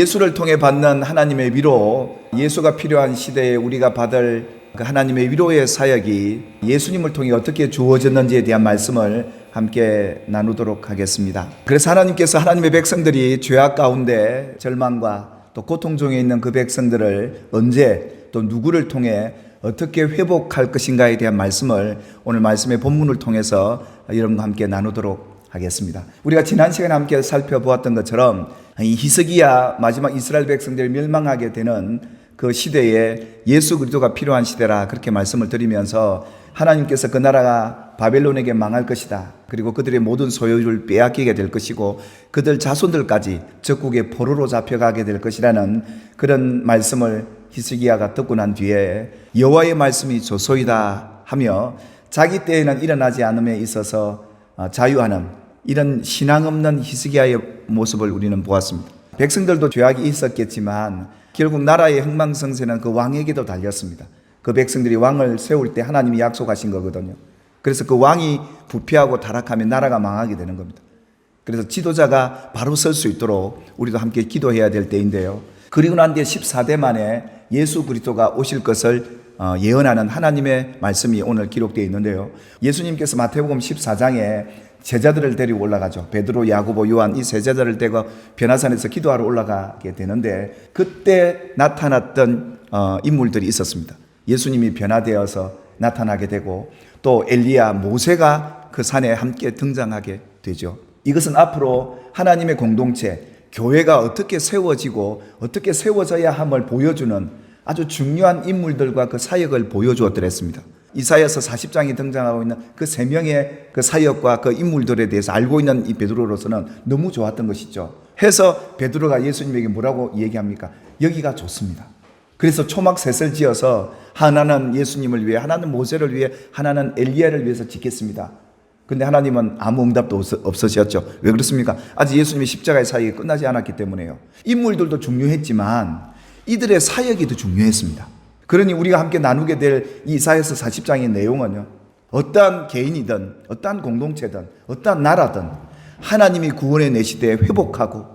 예수를 통해 받는 하나님의 위로, 예수가 필요한 시대에 우리가 받을 그 하나님의 위로의 사역이 예수님을 통해 어떻게 주어졌는지에 대한 말씀을 함께 나누도록 하겠습니다. 그래서 하나님께서 하나님의 백성들이 죄악 가운데 절망과 또 고통 중에 있는 그 백성들을 언제 또 누구를 통해 어떻게 회복할 것인가에 대한 말씀을 오늘 말씀의 본문을 통해서 여러분과 함께 나누도록 하겠습니다. 우리가 지난 시간에 함께 살펴보았던 것처럼 이 히스기야 마지막 이스라엘 백성들이 멸망하게 되는 그 시대에 예수 그리스도가 필요한 시대라 그렇게 말씀을 드리면서 하나님께서 그 나라가 바벨론에게 망할 것이다. 그리고 그들의 모든 소유를 빼앗기게 될 것이고 그들 자손들까지 적국의 포로로 잡혀가게 될 것이라는 그런 말씀을 히스기야가 듣고 난 뒤에 여호와의 말씀이 조소이다 하며 자기 때에는 일어나지 않음에 있어서 자유하는 이런 신앙 없는 히스기야의 모습을 우리는 보았습니다. 백성들도 죄악이 있었겠지만 결국 나라의 흥망성쇠는 그 왕에게도 달렸습니다. 그 백성들이 왕을 세울 때 하나님이 약속하신 거거든요. 그래서 그 왕이 부패하고 타락하면 나라가 망하게 되는 겁니다. 그래서 지도자가 바로 설 수 있도록 우리도 함께 기도해야 될 때인데요. 그리고 난 뒤에 14대 만에 예수 그리스도가 오실 것을 예언하는 하나님의 말씀이 오늘 기록되어 있는데요. 예수님께서 마태복음 14장에 제자들을 데리고 올라가죠. 베드로, 야고보, 요한 이 세 제자를 데리고 변화산에서 기도하러 올라가게 되는데 그때 나타났던 인물들이 있었습니다. 예수님이 변화되어서 나타나게 되고 또 엘리야, 모세가 그 산에 함께 등장하게 되죠. 이것은 앞으로 하나님의 공동체, 교회가 어떻게 세워지고 어떻게 세워져야 함을 보여주는 아주 중요한 인물들과 그 사역을 보여주었더랬습니다. 이사야서 40장에 등장하고 있는 그 세 명의 그 사역과 그 인물들에 대해서 알고 있는 이 베드로로서는 너무 좋았던 것이죠. 해서 베드로가 예수님에게 뭐라고 얘기합니까? 여기가 좋습니다. 그래서 초막셋을 지어서 하나는 예수님을 위해, 하나는 모세를 위해, 하나는 엘리야를 위해서 짓겠습니다. 근데 하나님은 아무 응답도 없으셨죠. 왜 그렇습니까? 아직 예수님의 십자가의 사역이 끝나지 않았기 때문에요. 인물들도 중요했지만 이들의 사역이 더 중요했습니다. 그러니 우리가 함께 나누게 될 이사야서 40장의 내용은요, 어떠한 개인이든 어떠한 공동체든 어떠한 나라든 하나님이 구원의 내 시대에 회복하고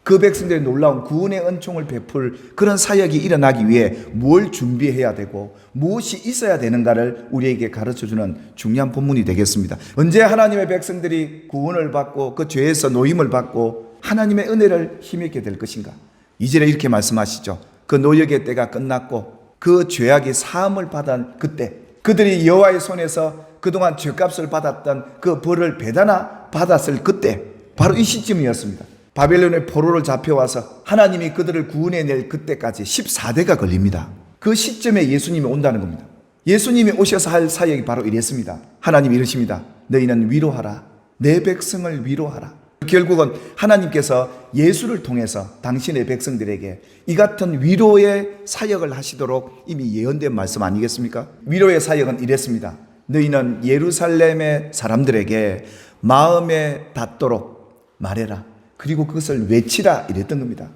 그 백성들의 놀라운 구원의 은총을 베풀 그런 사역이 일어나기 위해 뭘 준비해야 되고 무엇이 있어야 되는가를 우리에게 가르쳐주는 중요한 본문이 되겠습니다. 언제 하나님의 백성들이 구원을 받고 그 죄에서 노임을 받고 하나님의 은혜를 힘입게 될 것인가? 2절에 이렇게 말씀하시죠. 그 노역의 때가 끝났고 그 죄악이 사함을 받은 그때 그들이 여호와의 손에서 그동안 죄값을 받았던 그 벌을 배다나 받았을 그때 바로 이 시점이었습니다. 바벨론의 포로를 잡혀와서 하나님이 그들을 구원해낼 그때까지 14대가 걸립니다. 그 시점에 예수님이 온다는 겁니다. 예수님이 오셔서 할 사역이 바로 이랬습니다. 하나님이 이러십니다. 너희는 위로하라. 내 백성을 위로하라. 결국은 하나님께서 예수를 통해서 당신의 백성들에게 이 같은 위로의 사역을 하시도록 이미 예언된 말씀 아니겠습니까? 위로의 사역은 이랬습니다. 너희는 예루살렘의 사람들에게 마음에 닿도록 말해라. 그리고 그것을 외치라 이랬던 겁니다.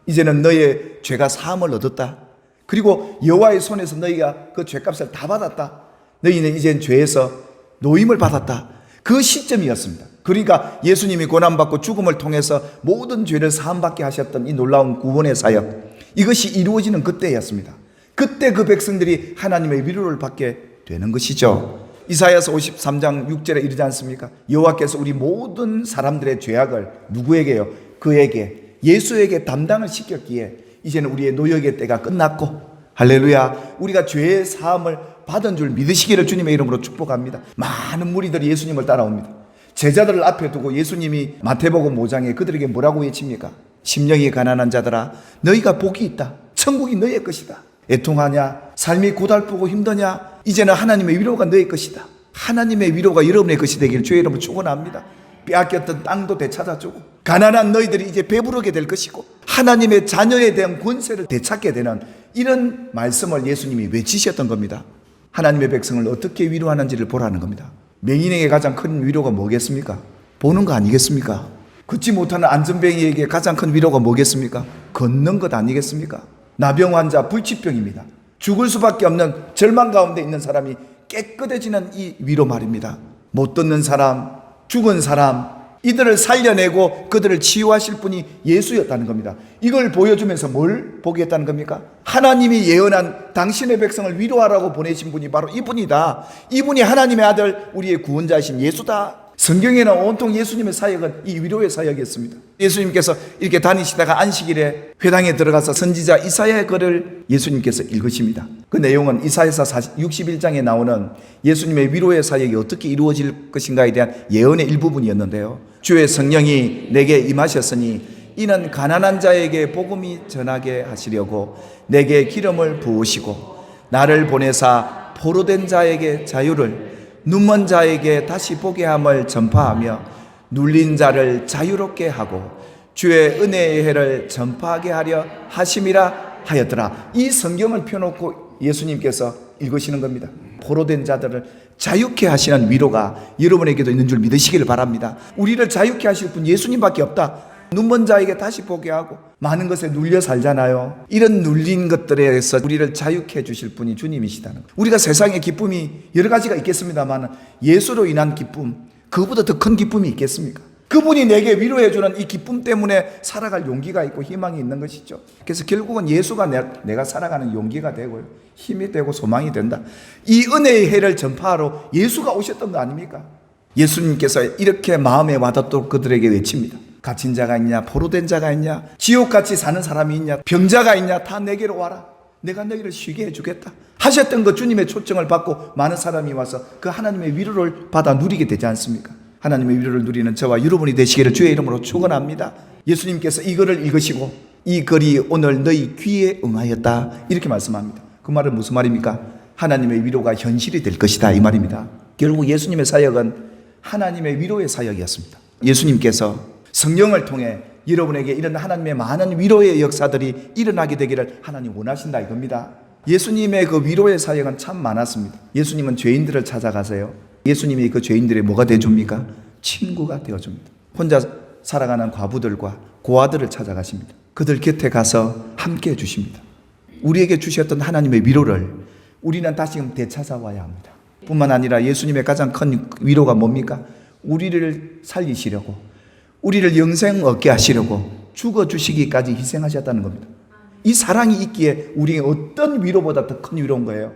이제는 너의 죄가 사함을 얻었다. 그리고 여호와의 손에서 너희가 그 죄값을 다 받았다. 너희는 이젠 죄에서 노임을 받았다. 그 시점이었습니다. 그러니까 예수님이 고난받고 죽음을 통해서 모든 죄를 사함받게 하셨던 이 놀라운 구원의 사역, 이것이 이루어지는 그때였습니다. 그때 그 백성들이 하나님의 위로를 받게 되는 것이죠. 이사야서 53장 6절에 이르지 않습니까? 여호와께서 우리 모든 사람들의 죄악을 누구에게요? 그에게, 예수에게 담당을 시켰기에 이제는 우리의 노역의 때가 끝났고, 할렐루야, 우리가 죄의 사함을 받은 줄 믿으시기를 주님의 이름으로 축복합니다. 많은 무리들이 예수님을 따라옵니다. 제자들을 앞에 두고 예수님이 마태복음 5장에 그들에게 뭐라고 외칩니까? 심령이 가난한 자들아, 너희가 복이 있다. 천국이 너희의 것이다. 애통하냐? 삶이 고달프고 힘드냐? 이제는 하나님의 위로가 너의 것이다. 하나님의 위로가 여러분의 것이 되기를 주의 이름으로 축원합니다. 빼앗겼던 땅도 되찾아주고 가난한 너희들이 이제 배부르게 될 것이고 하나님의 자녀에 대한 권세를 되찾게 되는 이런 말씀을 예수님이 외치셨던 겁니다. 하나님의 백성을 어떻게 위로하는지를 보라는 겁니다. 맹인에게 가장 큰 위로가 뭐겠습니까? 보는 거 아니겠습니까? 걷지 못하는 안전뱅이에게 가장 큰 위로가 뭐겠습니까? 걷는 것 아니겠습니까? 나병 환자, 불치병입니다. 죽을 수밖에 없는 절망 가운데 있는 사람이 깨끗해지는 이 위로 말입니다. 못 듣는 사람, 죽은 사람, 이들을 살려내고 그들을 치유하실 분이 예수였다는 겁니다. 이걸 보여주면서 뭘 보겠다는 겁니까? 하나님이 예언한 당신의 백성을 위로하라고 보내신 분이 바로 이분이다. 이분이 하나님의 아들, 우리의 구원자이신 예수다. 성경에는 온통 예수님의 사역은 이 위로의 사역이었습니다. 예수님께서 이렇게 다니시다가 안식일에 회당에 들어가서 선지자 이사야의 글을 예수님께서 읽으십니다. 그 내용은 이사야서 61장에 나오는 예수님의 위로의 사역이 어떻게 이루어질 것인가에 대한 예언의 일부분이었는데요. 주의 성령이 내게 임하셨으니 이는 가난한 자에게 복음이 전하게 하시려고 내게 기름을 부으시고 나를 보내사 포로된 자에게 자유를, 눈먼 자에게 다시 보게 함을 전파하며 눌린 자를 자유롭게 하고 주의 은혜의 해를 전파하게 하려 하심이라 하였더라. 이 성경을 펴놓고 예수님께서 읽으시는 겁니다. 포로된 자들을 자유케 하시는 위로가 여러분에게도 있는 줄 믿으시기를 바랍니다. 우리를 자유케 하실 분 예수님밖에 없다. 눈먼 자에게 다시 보게 하고 많은 것에 눌려 살잖아요. 이런 눌린 것들에서 우리를 자유케 해주실 분이 주님이시다는 거예요. 우리가 세상에 기쁨이 여러 가지가 있겠습니다만 예수로 인한 기쁨, 그보다 더 큰 기쁨이 있겠습니까? 그분이 내게 위로해주는 이 기쁨 때문에 살아갈 용기가 있고 희망이 있는 것이죠. 그래서 결국은 예수가 내가 살아가는 용기가 되고요, 힘이 되고 소망이 된다. 이 은혜의 해를 전파하러 예수가 오셨던 거 아닙니까? 예수님께서 이렇게 마음에 와닿도록 그들에게 외칩니다. 갇힌 자가 있냐, 포로된 자가 있냐, 지옥같이 사는 사람이 있냐, 병자가 있냐, 다 내게로 와라. 내가 너희를 쉬게 해주겠다 하셨던 그 주님의 초청을 받고 많은 사람이 와서 그 하나님의 위로를 받아 누리게 되지 않습니까? 하나님의 위로를 누리는 저와 여러분이 되시기를 주의 이름으로 축원합니다. 예수님께서 이 글을 읽으시고 이 글이 오늘 너희 귀에 응하였다 이렇게 말씀합니다. 그 말은 무슨 말입니까? 하나님의 위로가 현실이 될 것이다 이 말입니다. 결국 예수님의 사역은 하나님의 위로의 사역이었습니다. 예수님께서 성령을 통해 여러분에게 이런 하나님의 많은 위로의 역사들이 일어나게 되기를 하나님 원하신다 이겁니다. 예수님의 그 위로의 사역은 참 많았습니다. 예수님은 죄인들을 찾아가세요. 예수님이 그 죄인들의 뭐가 되어줍니까? 친구가 되어줍니다. 혼자 살아가는 과부들과 고아들을 찾아가십니다. 그들 곁에 가서 함께 해주십니다. 우리에게 주셨던 하나님의 위로를 우리는 다시금 되찾아와야 합니다. 뿐만 아니라 예수님의 가장 큰 위로가 뭡니까? 우리를 살리시려고, 우리를 영생 얻게 하시려고 죽어주시기까지 희생하셨다는 겁니다. 이 사랑이 있기에 우리의 어떤 위로보다 더 큰 위로인 거예요.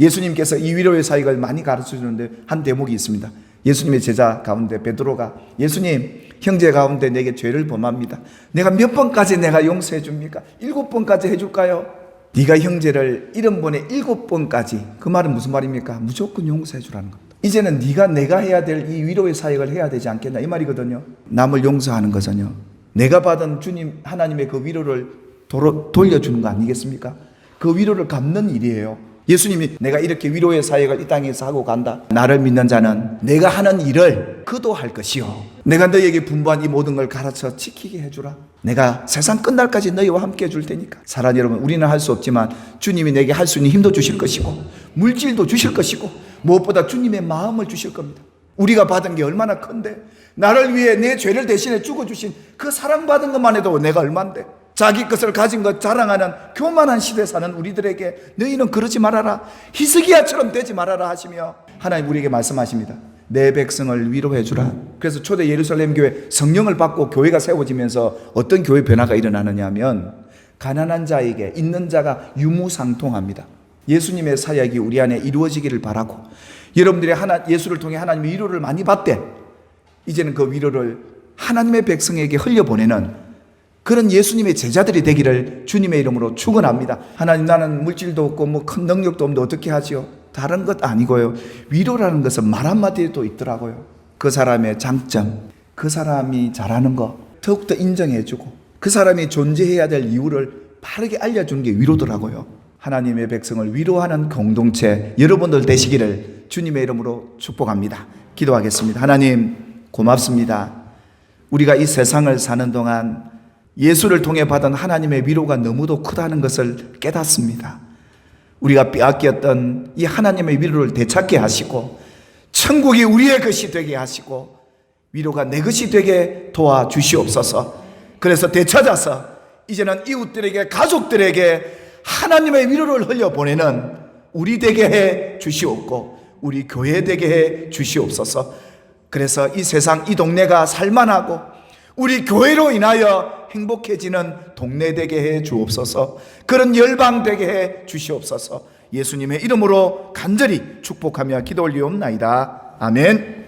예수님께서 이 위로의 사역을 많이 가르쳐주는데 한 대목이 있습니다. 예수님의 제자 가운데 베드로가 예수님, 형제 가운데 내게 죄를 범합니다. 내가 몇 번까지 내가 용서해 줍니까? 7번까지 해줄까요? 네가 형제를 70번에 7번까지. 그 말은 무슨 말입니까? 무조건 용서해 주라는 겁니다. 이제는 내가 해야 될 이 위로의 사역을 해야 되지 않겠나 이 말이거든요. 남을 용서하는 것은요, 내가 받은 주님 하나님의 그 위로를 돌려주는 거 아니겠습니까? 그 위로를 갚는 일이에요. 예수님이 내가 이렇게 위로의 사역을 이 땅에서 하고 간다. 나를 믿는 자는 내가 하는 일을 그도 할 것이요, 내가 너희에게 분부한 이 모든 걸 가르쳐 지키게 해주라. 내가 세상 끝날까지 너희와 함께 해줄 테니까. 사랑하는 여러분, 우리는 할 수 없지만 주님이 내게 할 수 있는 힘도 주실 것이고 물질도 주실 것이고 무엇보다 주님의 마음을 주실 겁니다. 우리가 받은 게 얼마나 큰데, 나를 위해 내 죄를 대신해 죽어주신 그 사랑받은 것만 해도 내가 얼만데, 자기 것을 가진 것 자랑하는 교만한 시대에 사는 우리들에게 너희는 그러지 말아라, 히스기야처럼 되지 말아라 하시며 하나님 우리에게 말씀하십니다. 내 백성을 위로해 주라. 그래서 초대 예루살렘 교회 성령을 받고 교회가 세워지면서 어떤 교회 변화가 일어나느냐 하면 가난한 자에게 있는 자가 유무상통합니다. 예수님의 사역이 우리 안에 이루어지기를 바라고, 여러분들이 예수를 통해 하나님의 위로를 많이 받되 이제는 그 위로를 하나님의 백성에게 흘려보내는 그런 예수님의 제자들이 되기를 주님의 이름으로 축원합니다. 하나님, 나는 물질도 없고 뭐 큰 능력도 없는데 어떻게 하지요? 다른 것 아니고요, 위로라는 것은 말 한마디에도 있더라고요. 그 사람의 장점, 그 사람이 잘하는 거 더욱더 인정해주고 그 사람이 존재해야 될 이유를 바르게 알려주는 게 위로더라고요. 하나님의 백성을 위로하는 공동체 여러분들 되시기를 주님의 이름으로 축복합니다. 기도하겠습니다. 하나님 고맙습니다. 우리가 이 세상을 사는 동안 예수를 통해 받은 하나님의 위로가 너무도 크다는 것을 깨닫습니다. 우리가 빼앗겼던 이 하나님의 위로를 되찾게 하시고 천국이 우리의 것이 되게 하시고 위로가 내 것이 되게 도와주시옵소서. 그래서 되찾아서 이제는 이웃들에게, 가족들에게 하나님의 위로를 흘려보내는 우리 되게 해 주시옵고 우리 교회 되게 해 주시옵소서. 그래서 이 세상, 이 동네가 살만하고 우리 교회로 인하여 행복해지는 동네 되게 해 주옵소서. 그런 열방 되게 해 주시옵소서. 예수님의 이름으로 간절히 축복하며 기도 올리옵나이다. 아멘.